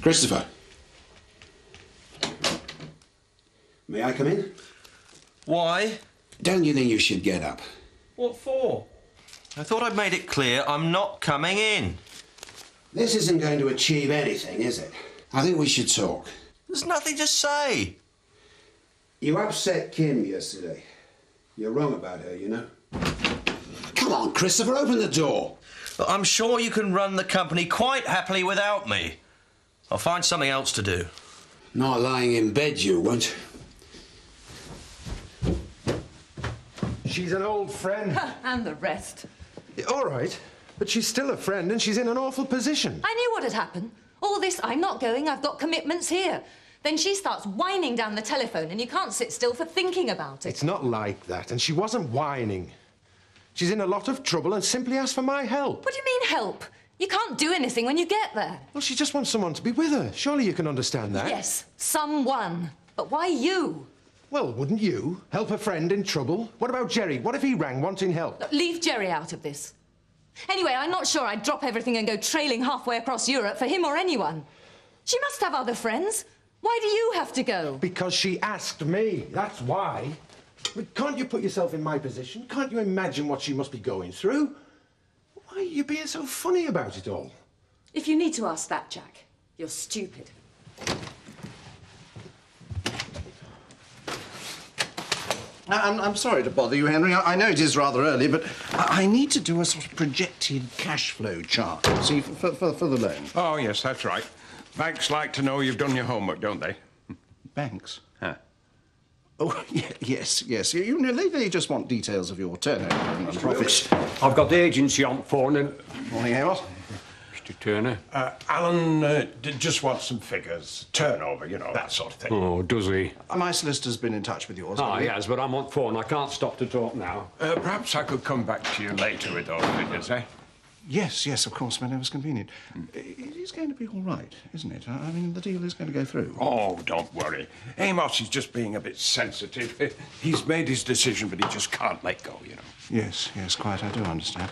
Christopher. May I come in? Why? Don't you think you should get up? What for? I thought I'd made it clear I'm not coming in. This isn't going to achieve anything, is it? I think we should talk. There's nothing to say. You upset Kim yesterday. You're wrong about her, you know. Come on, Christopher, open the door. But I'm sure you can run the company quite happily without me. I'll find something else to do. Not lying in bed, you won't. She's an old friend. And the rest. All right, but she's still a friend and she's in an awful position. I knew what had happened. All this, I'm not going, I've got commitments here. Then she starts whining down the telephone and you can't sit still for thinking about it. It's not like that, and she wasn't whining. She's in a lot of trouble and simply asked for my help. What do you mean, help? You can't do anything when you get there. Well, she just wants someone to be with her. Surely you can understand that. Yes, someone. But why you? Well, wouldn't you help a friend in trouble? What about Jerry? What if he rang wanting help? Look, leave Jerry out of this. Anyway, I'm not sure I'd drop everything and go trailing halfway across Europe for him or anyone. She must have other friends. Why do you have to go? Because she asked me. That's why. But can't you put yourself in my position? Can't you imagine what she must be going through? Why are you being so funny about it all? If you need to ask that, Jack, you're stupid. I'm sorry to bother you, Henry. I know it is rather early, but I need to do a sort of projected cash flow chart, see, for the loan. Oh, yes, that's right. Banks like to know you've done your homework, don't they? Banks? Huh. Oh, yes. You know, they just want details of your turnover and profits. I've got the agency on phone and... Morning, Amos. Mr. Turner. Alan just wants some figures, turnover, you know, that sort of thing. Oh, does he? My solicitor's been in touch with yours. He has, but I'm on phone. I can't stop to talk now. Perhaps I could come back to you later with those figures, eh? Yes, of course, whenever's convenient. It is going to be all right, isn't it? I mean, the deal is going to go through. Oh, don't worry. Amos is just being a bit sensitive. He's made his decision, but he just can't let go, you know. Yes, quite. I do understand.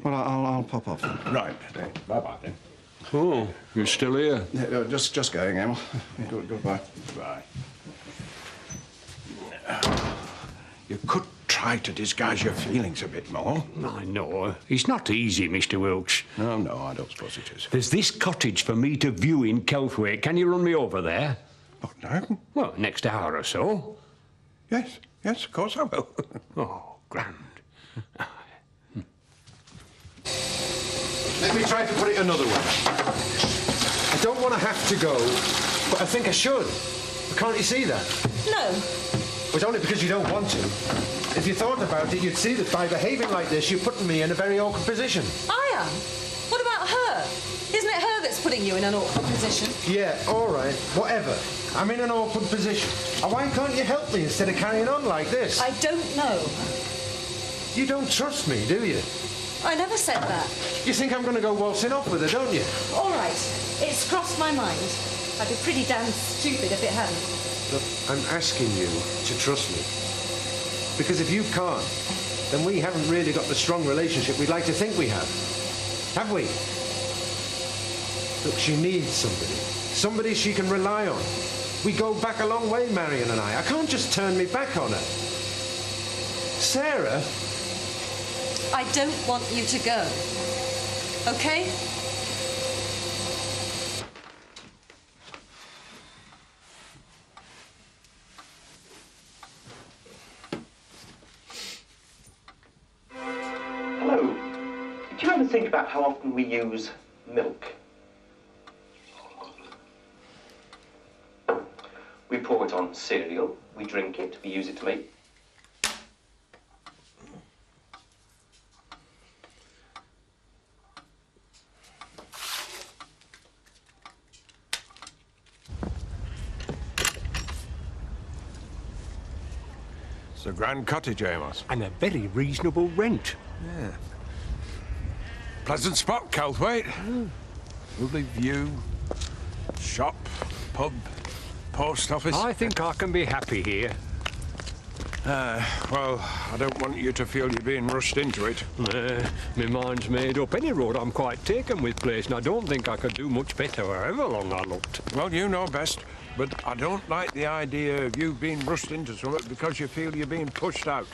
Well, I'll pop off then. Right. Bye-bye, then. Oh, you're still here? Just going, Emil. Goodbye. Bye. You could try to disguise your feelings a bit more. I know. It's not easy, Mr. Wilkes. No, I don't suppose it is. There's this cottage for me to view in Kelthwaite. Can you run me over there? What, now? Well, next hour or so. Yes, of course I will. Oh, grand. Let me try to put it another way. I don't want to have to go, but I think I should. Can't you see that? No. It's only because you don't want to. If you thought about it, you'd see that by behaving like this, you're putting me in a very awkward position. I am? What about her? Isn't it her that's putting you in an awkward position? Yeah, all right, whatever. I'm in an awkward position. Why can't you help me instead of carrying on like this? I don't know. You don't trust me, do you? I never said that. You think I'm going to go waltzing off with her, don't you? All right, it's crossed my mind. I'd be pretty damn stupid if it hadn't. Look, I'm asking you to trust me. Because if you can't, then we haven't really got the strong relationship we'd like to think we have. Have we? Look, she needs somebody. Somebody she can rely on. We go back a long way, Marion and I. I can't just turn me back on her. Sarah? I don't want you to go. Okay? Hello. Do you ever think about how often we use milk? We pour it on cereal, we drink it, we use it to make... It's a grand cottage, Amos. And a very reasonable rent. Yeah. Pleasant spot, Kelthwaite. Lovely view. Shop, pub, post office. I think I can be happy here. Well, I don't want you to feel you're being rushed into it. My mind's made up. Any road, I'm quite taken with place, and I don't think I could do much better however long I looked. Well, you know best, but I don't like the idea of you being rushed into something because you feel you're being pushed out.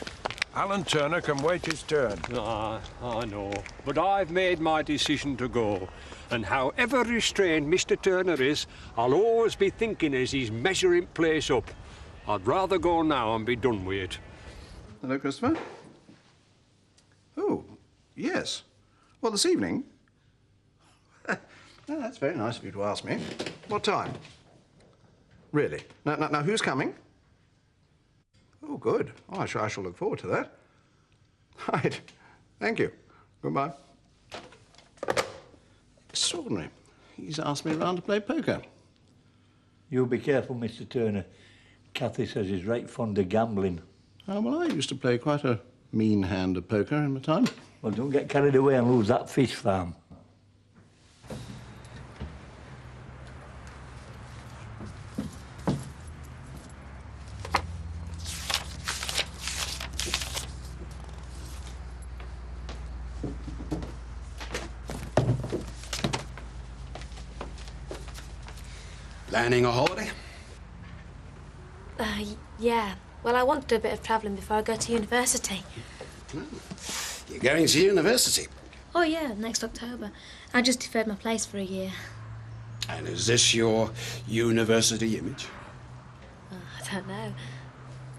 Alan Turner can wait his turn. I know. But I've made my decision to go. And however restrained Mr. Turner is, I'll always be thinking as he's measuring place up. I'd rather go now and be done with it. Hello, Christopher. Oh, yes. Well, this evening? Well, that's very nice of you to ask me. What time? Really? Now, who's coming? Oh, good. Oh, I shall look forward to that. Right. Thank you. Goodbye. Extraordinary. He's asked me round to play poker. You be careful, Mr. Turner. Cathy says he's right fond of gambling. Oh, well, I used to play quite a mean hand of poker in my time. Well, don't get carried away and lose that fish farm. Planning a holiday? Yeah. Well, I want to do a bit of travelling before I go to university. You're going to university? Oh, yeah, next October. I just deferred my place for a year. And is this your university image? Oh, I don't know.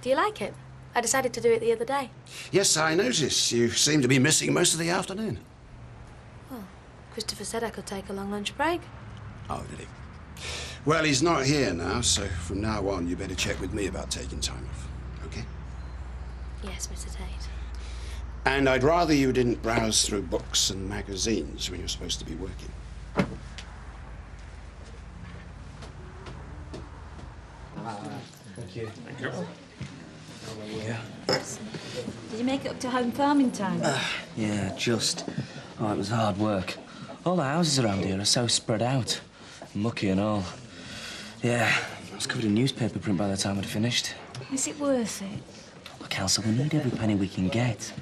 Do you like it? I decided to do it the other day. Yes, I noticed. You seem to be missing most of the afternoon. Well, Christopher said I could take a long lunch break. Oh, did he? Well, he's not here now, so from now on, you better check with me about taking time off, okay? Yes, Mr. Tate. And I'd rather you didn't browse through books and magazines when you're supposed to be working. Thank you. Thank you. Did you make it up to home farming time? Yeah, just. Oh, it was hard work. All the houses around here are so spread out. Mucky and all. Yeah, I was covered in newspaper print by the time I'd finished. Is it worth it? Look, Elsa, we need every penny we can get.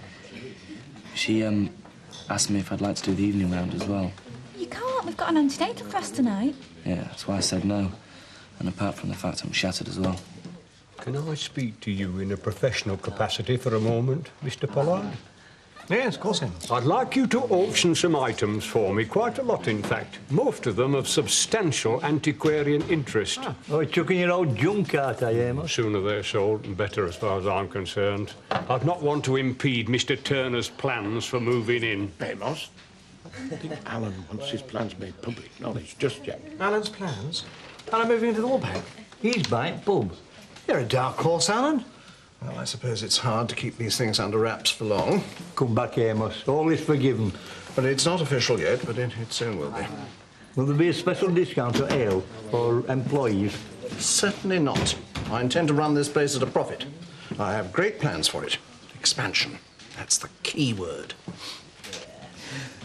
She, asked me if I'd like to do the evening round as well. You can't. We've got an antenatal class tonight. Yeah, that's why I said no. And apart from the fact I'm shattered as well. Can I speak to you in a professional capacity for a moment, Mr. Pollard? Yes, of course, I'd like you to auction some items for me, quite a lot, in fact. Most of them of substantial antiquarian interest. Oh, you're chucking your old junk out, are you, Amos? Sooner they're sold, the better, as far as I'm concerned. I'd not want to impede Mr. Turner's plans for moving in. Amos, I don't think Alan wants his plans made public knowledge just yet. Alan's plans? Alan moving into the Woolpack? He's buying pub. You're a dark horse, Alan. Well, I suppose it's hard to keep these things under wraps for long. Come back, Amos. All is forgiven. But it's not official yet, but it soon will be. Will there be a special discount for ale for employees? Certainly not. I intend to run this place at a profit. I have great plans for it. Expansion. That's the key word.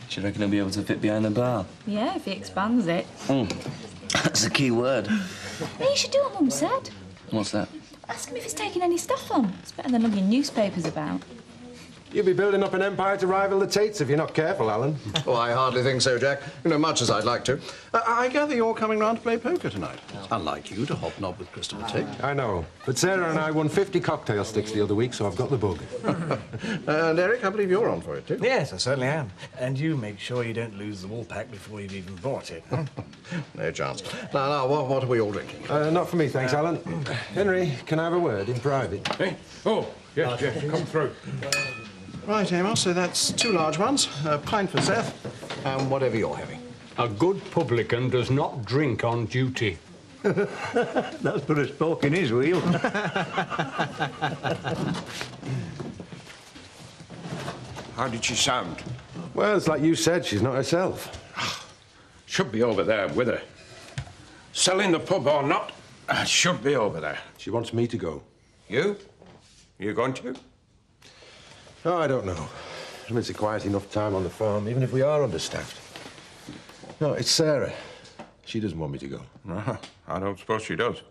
Do you reckon I'll be able to fit behind the bar? Yeah, if he expands it. That's a key word. Hey, you should do what Mum said. What's that? Ask him if he's taking any stuff on. It's better than lugging newspapers about. You'll be building up an empire to rival the Tates if you're not careful, Alan. Oh, I hardly think so, Jack. You know, much as I'd like to. I gather you're coming round to play poker tonight. Unlike you to hobnob with Christopher Tate. I know. But Sarah and I won 50 cocktail sticks the other week, so I've got the bug. And Eric, I believe you're on for it, too. Yes, I certainly am. And you make sure you don't lose the Woolpack before you've even bought it. Huh? No chance. Now, what are we all drinking? Not for me, thanks, Alan. Henry, can I have a word in private? Hey? Oh, yes, Jeff, come through. Right, Amos, so that's 2 large ones, a pint for Seth, and whatever you're having. A good publican does not drink on duty. That's put a spoke in his wheel. How did she sound? Well, it's like you said, she's not herself. Should be over there with her. Selling the pub or not, should be over there. She wants me to go. You? You going to? Oh, I don't know. I mean, it's a quiet enough time on the farm, even if we are understaffed. No, it's Sarah. She doesn't want me to go. I don't suppose she does.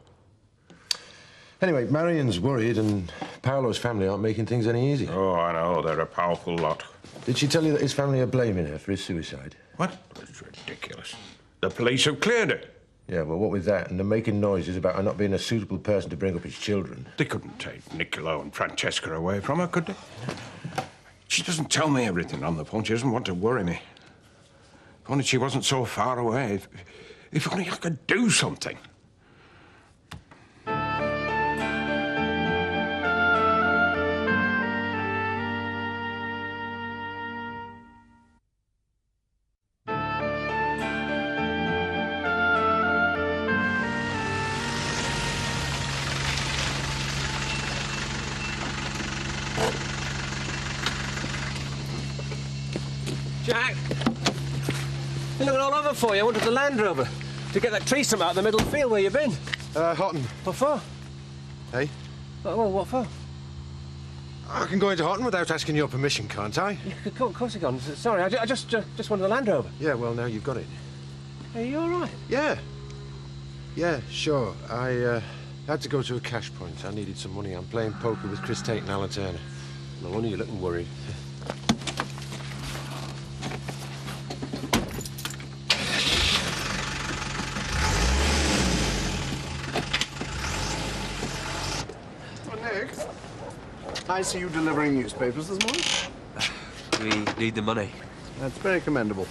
Anyway, Marion's worried and Paolo's family aren't making things any easier. Oh, I know. They're a powerful lot. Did she tell you that his family are blaming her for his suicide? What? It's ridiculous. The police have cleared it. Yeah, well, what with that and the making noises about her not being a suitable person to bring up his children? They couldn't take Niccolo and Francesca away from her, could they? She doesn't tell me everything on the phone. She doesn't want to worry me. If only she wasn't so far away. If only I could do something. Jack! Been looking all over for you. I wanted the Land Rover to get that tree stump out of the middle of the field where you've been. Houghton. What for? Hey? Well, what for? I can go into Houghton without asking your permission, can't I? Yeah, of course I can. Sorry, I just wanted the Land Rover. Yeah, well, now you've got it. Are you all right? Yeah. Yeah, sure. I had to go to a cash point. I needed some money. I'm playing poker with Chris Tate and Alan Turner. No wonder you're looking worried. Nick, I see you delivering newspapers this morning. We need the money. That's very commendable.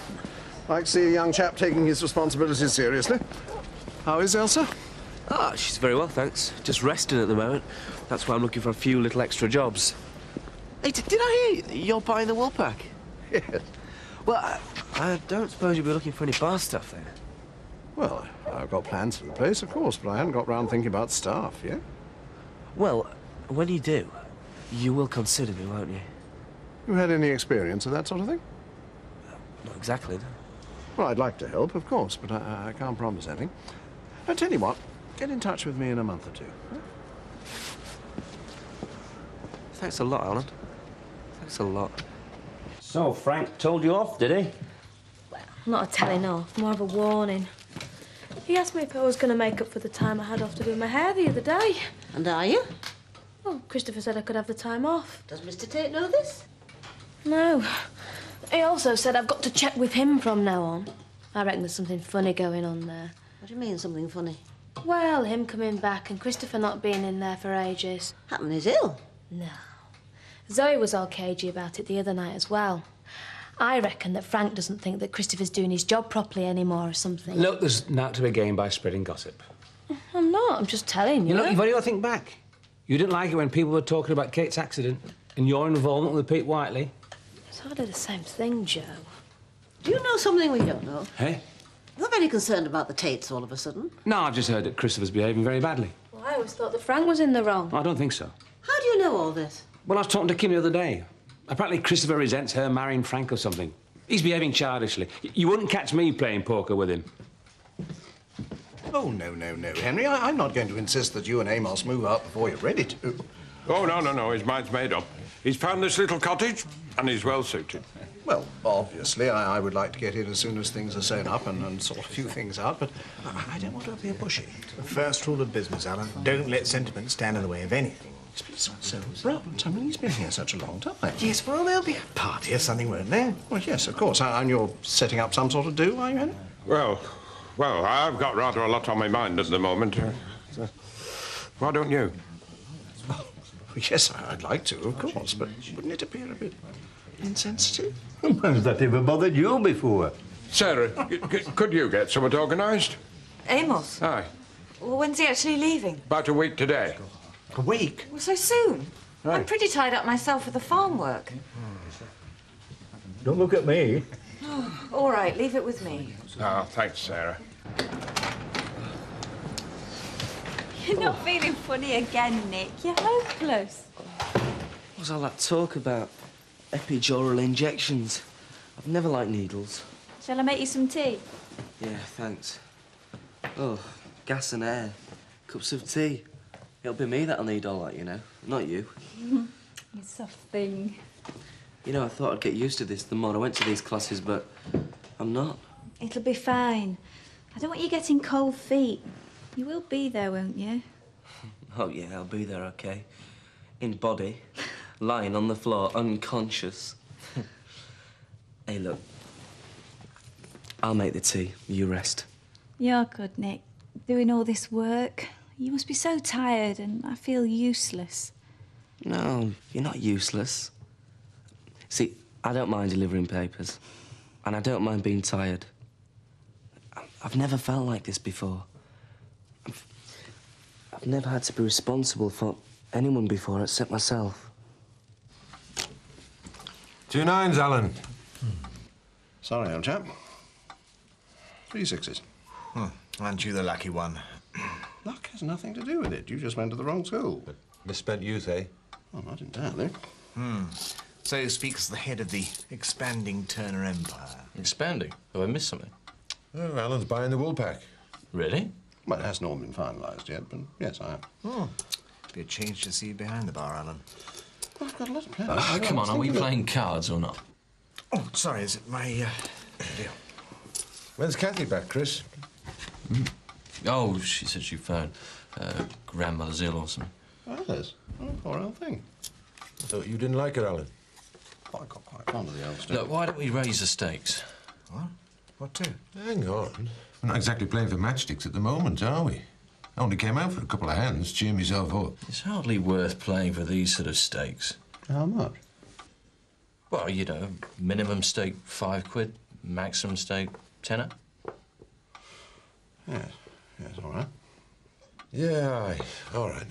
I like to see a young chap taking his responsibilities seriously. How is Elsa? Ah, she's very well, thanks. Just resting at the moment. That's why I'm looking for a few little extra jobs. Hey, did I hear you're buying the Woolpack? Yes. Well, I don't suppose you'll be looking for any bar stuff then? Well, I've got plans for the place, of course, but I hadn't got round thinking about staff yet. Well, when you do, you will consider me, won't you? You had any experience of that sort of thing? Not exactly, no. Well, I'd like to help, of course, but I can't promise anything. I'll tell you what, get in touch with me in a month or two. Huh? Thanks a lot, Alan. Thanks a lot. So, Frank told you off, did he? Well, not a telling off, more of a warning. He asked me if I was going to make up for the time I had off to do my hair the other day. And are you? Well, Christopher said I could have the time off. Does Mr. Tate know this? No. He also said I've got to check with him from now on. I reckon there's something funny going on there. What do you mean, something funny? Well, him coming back and Christopher not being in there for ages. Happen he's ill? No. Zoe was all cagey about it the other night as well. I reckon that Frank doesn't think that Christopher's doing his job properly anymore or something. Look, there's not to be gained by spreading gossip. I'm not, I'm just telling you. Look, you've only got to think back. You didn't like it when people were talking about Kate's accident and your involvement with Pete Whiteley. It's hardly the same thing, Joe. Do you know something we don't know? Hey? You're very concerned about the Tates all of a sudden. No, I've just heard that Christopher's behaving very badly. Well, I always thought that Frank was in the wrong. I don't think so. How do you know all this? Well, I was talking to Kim the other day. Apparently Christopher resents her marrying Frank or something. He's behaving childishly. You wouldn't catch me playing poker with him. Oh, no, Henry. I'm not going to insist that you and Amos move out before you're ready to. Oh, no. His mind's made up. He's found this little cottage, and he's well suited. Well, obviously, I would like to get in as soon as things are sewn up and sort a few things out, but I don't want to appear pushy. The first rule of business, Alan. Don't let sentiment stand in the way of anything. It's been so abrupt. I mean, he's been here such a long time. Yes, well, there'll be a party or something, won't there? Well, yes, of course. And you're setting up some sort of do, are you, Henry? Well, I've got rather a lot on my mind at the moment. Why don't you? Well, yes, I'd like to, of course, but wouldn't it appear a bit insensitive? When's that ever bothered you before? Sarah, could you get something organised? Amos? Aye. Well, when's he actually leaving? About a week today. A week? Well, so soon? Aye. I'm pretty tied up myself with the farm work. Don't look at me. Oh, all right, leave it with me. Oh, thanks, Sarah. You're not feeling funny again, Nick. You're hopeless. What's all that talk about? Epidural injections. I've never liked needles. Shall I make you some tea? Yeah, thanks. Oh, gas and air. Cups of tea. It'll be me that'll need all that, you know, not you. You soft thing. You know, I thought I'd get used to this the more I went to these classes, but I'm not. It'll be fine. I don't want you getting cold feet. You will be there, won't you? Oh, yeah, I'll be there, OK. In body, lying on the floor, unconscious. Hey, look. I'll make the tea. You rest. You're good, Nick. Doing all this work. You must be so tired, and I feel useless. No, you're not useless. See, I don't mind delivering papers. And I don't mind being tired. I've never felt like this before. I've never had to be responsible for anyone before except myself. 2 9s, Alan. Sorry, old chap. 3 6s. Aren't you the lucky one? Luck has nothing to do with it. You just went to the wrong school. But misspent youth, eh? Well, not entirely. So speaks the head of the expanding Turner Empire. Expanding? Have I missed something? Oh, Alan's buying the wool pack. Really? Well, it hasn't all been finalised yet, but yes, I am. Be a change to see you behind the bar, Alan. Well, I've got a lot of plans. Come on, are we playing cards or not? Oh, sorry, is it my deal? When's Kathy back, Chris? Oh, she said she phoned. Grandmother's ill or something. Oh, yes. Oh, poor old thing. I thought you didn't like her, Alan. Well, I got quite fond of the old stuff. Look, why don't we raise the stakes? What? What to? Hang on. We're not exactly playing for matchsticks at the moment, are we? I only came out for a couple of hands, cheer myself up. It's hardly worth playing for these sort of stakes. How much? Well, you know, minimum stake £5, maximum stake tenner. Yes, all right. Yeah, aye, all right.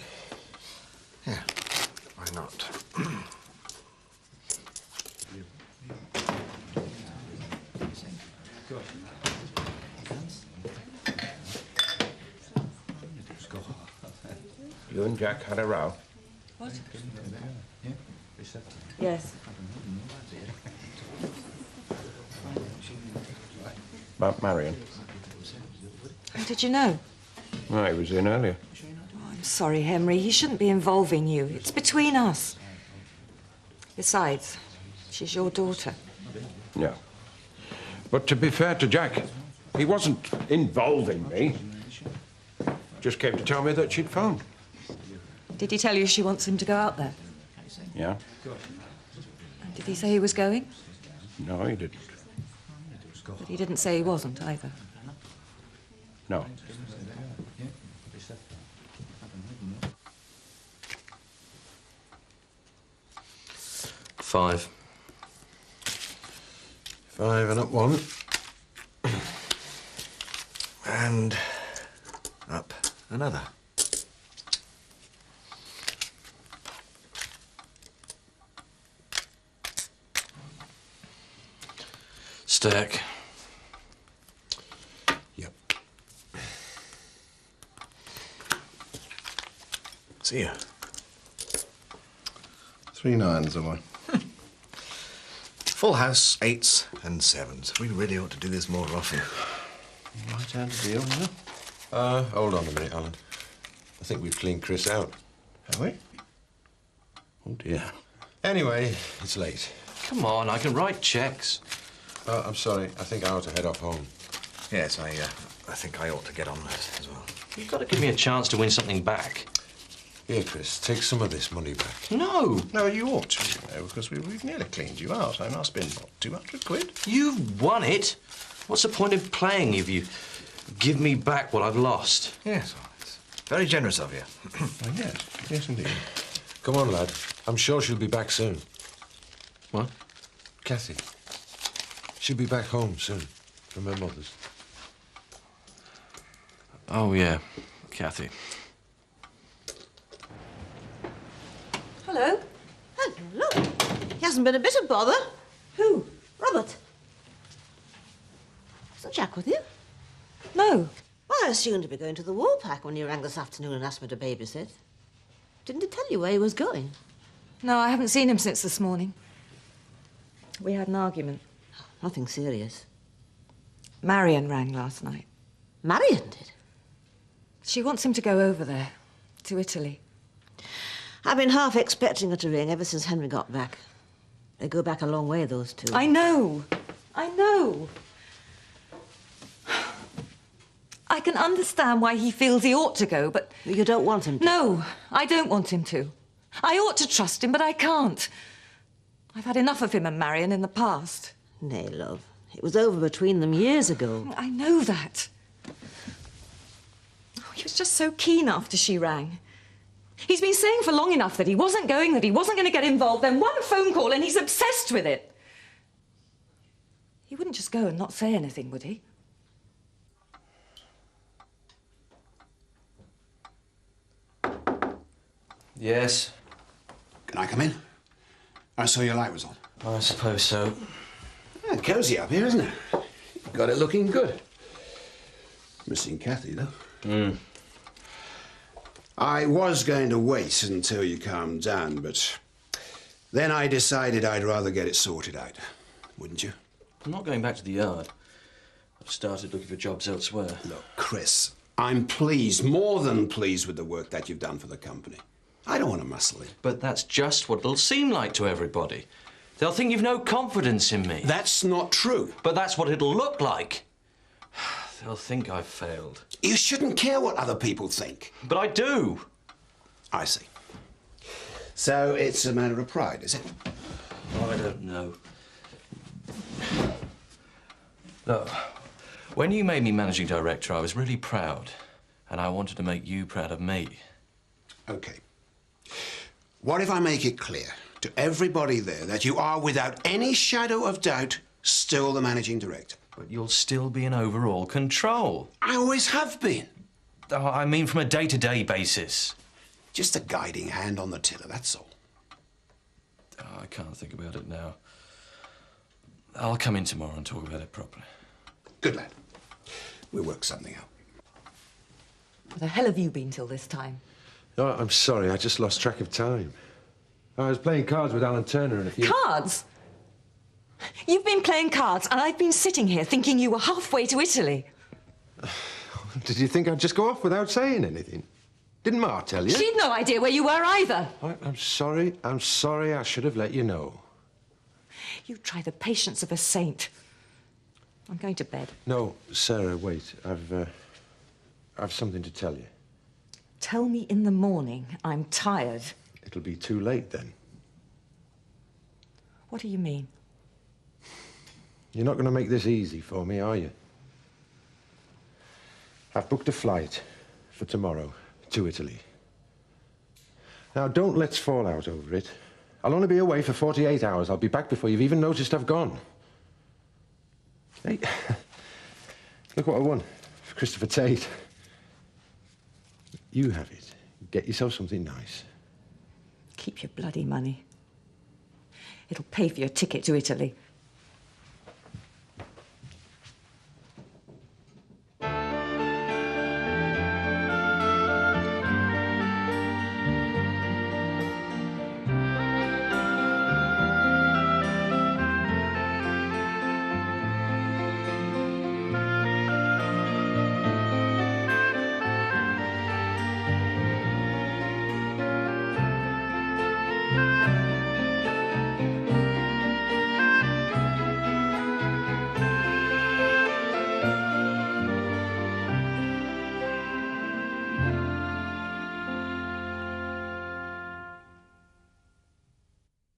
Yeah, why not? You and Jack had a row? What? Yes. About Marion? How did you know? No, he was in earlier. Oh, I'm sorry, Henry. He shouldn't be involving you. It's between us. Besides, she's your daughter. Yeah. But to be fair to Jack, he wasn't involving me. Just came to tell me that she'd phoned. Did he tell you she wants him to go out there? Yeah? Did he say he was going? No, he didn't. But he didn't say he wasn't either. No. £5. 5 and up 1. And up another. Stack. Yep. See ya. 3 9s, am I? Full house, 8s and 7s. We really ought to do this more often. Right hand of deal, is it? Hold on a minute, Alan. I think we've cleaned Chris out. Have we? Oh, dear. Anyway, it's late. Come on, I can write cheques. I'm sorry. I think I ought to head off home. Yes, I think I ought to get on that as well. You've got to give me a chance to win something back. Here, Chris, take some of this money back. No. No, you ought to, you know, because we've nearly cleaned you out. I must spend, what, 200 quid? You've won it. What's the point of playing if you give me back what I've lost? Yes, well, it's very generous of you. Oh, yes. Yes, indeed. Come on, lad. I'm sure she'll be back soon. What? Kathy. She'll be back home soon from her mother's. Oh, yeah, Kathy. Hello. Hello, look. He hasn't been a bit of bother. Who? Robert. Isn't Jack with you? No. Well, I assumed he'd be going to the Woolpack when you rang this afternoon and asked me to babysit. Didn't he tell you where he was going? No, I haven't seen him since this morning. We had an argument. Nothing serious. Marion rang last night. Marion did? She wants him to go over there, to Italy. I've been half expecting her to ring ever since Henry got back. They go back a long way, those two. I know. I know. I can understand why he feels he ought to go, but... You don't want him to? No, I don't want him to. I ought to trust him, but I can't. I've had enough of him and Marion in the past. Nay, love. It was over between them years ago. I know that. Oh, he was just so keen after she rang. He's been saying for long enough that he wasn't going to get involved. Then one phone call and he's obsessed with it. He wouldn't just go and not say anything, would he? Yes. Can I come in? I saw your light was on. I suppose so. Yeah, cosy up here, isn't it? Got it looking good. Missing Kathy, though. I was going to wait until you calmed down, but then I decided I'd rather get it sorted out. Wouldn't you? I'm not going back to the yard. I've started looking for jobs elsewhere. Look, Chris, I'm pleased, more than pleased with the work that you've done for the company. I don't want to muscle it. But that's just what it'll seem like to everybody. They'll think you've no confidence in me. That's not true. But that's what it'll look like. They'll think I've failed. You shouldn't care what other people think. But I do. I see. So it's a matter of pride, is it? I don't know. Look, when you made me managing director, I was really proud. And I wanted to make you proud of me. OK. What if I make it clear to everybody there that you are, without any shadow of doubt, still the managing director? But you'll still be in overall control. I always have been. Oh, I mean from a day-to-day basis. Just a guiding hand on the tiller, that's all. Oh, I can't think about it now. I'll come in tomorrow and talk about it properly. Good lad. We'll work something out. Where the hell have you been till this time? Oh, I'm sorry, I just lost track of time. I was playing cards with Alan Turner and a few... Cards? You've been playing cards and I've been sitting here thinking you were halfway to Italy. Did you think I'd just go off without saying anything? Didn't Ma tell you? She'd no idea where you were either. I'm sorry. I should have let you know. You try the patience of a saint. I'm going to bed. No, Sarah, wait. I've something to tell you. Tell me in the morning. I'm tired. It'll be too late then. What do you mean? You're not going to make this easy for me, are you? I've booked a flight for tomorrow to Italy. Now, don't let's fall out over it. I'll only be away for 48 hours. I'll be back before you've even noticed I've gone. Hey, look what I won for Christopher Tate. You have it. Get yourself something nice. Keep your bloody money. It'll pay for your ticket to Italy.